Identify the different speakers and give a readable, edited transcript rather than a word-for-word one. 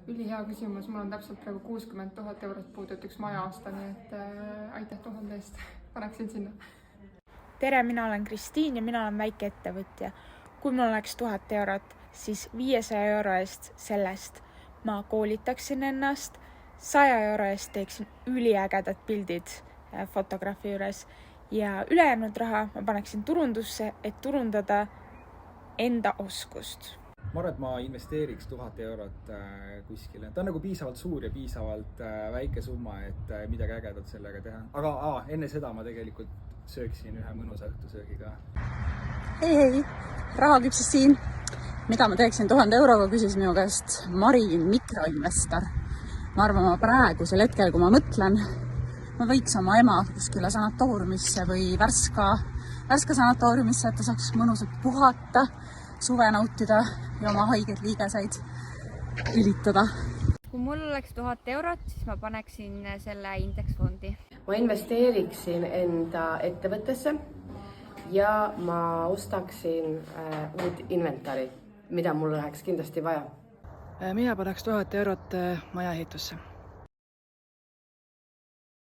Speaker 1: Ülihea küsimus, mul on täpselt praegu 60 000 eurot puudu, et üks maja osta, nii et aitäh 1000 eest, paneksin sinna.
Speaker 2: Tere, mina olen Kristiin ja mina olen väikeettevõtja. Kui mul oleks 1000 eurot, siis 500 euro eest sellest ma koolitaksin ennast, 100 euro eest teeksin üliägedad pildid fotograafi juures ja ülejäänud raha ma paneksin turundusse, et turundada enda oskust.
Speaker 3: Ma arvan, et ma investeeriks 1000 eurot kuskile. Ta on nagu piisavalt suur ja piisavalt väike summa, et midagi ägedat sellega teha. Aga enne seda ma tegelikult sööksin ühe mõnusa õhtusöögiga.
Speaker 4: Hei, rahaküpsis siin. Mida ma teeksin 1000 euroga, küsis minu käest Mari, mikroinvestor. Ma arvan, ma praegusel hetkel, kui ma mõtlen, ma võiks oma ema kuskile sanatooriumisse või Värska sanatooriumisse, et ta saaks mõnusalt puhata, suve nautida ja oma haigeid liigeseid ülitada.
Speaker 5: Kui mul oleks 1000 eurot, siis ma paneksin selle indeksfondi.
Speaker 6: Ma investeeriksin enda ettevõttesse ja ma ostaksin uut inventari, mida mul läheks kindlasti vaja.
Speaker 7: Mina paneks 1000 eurot majaehitusse.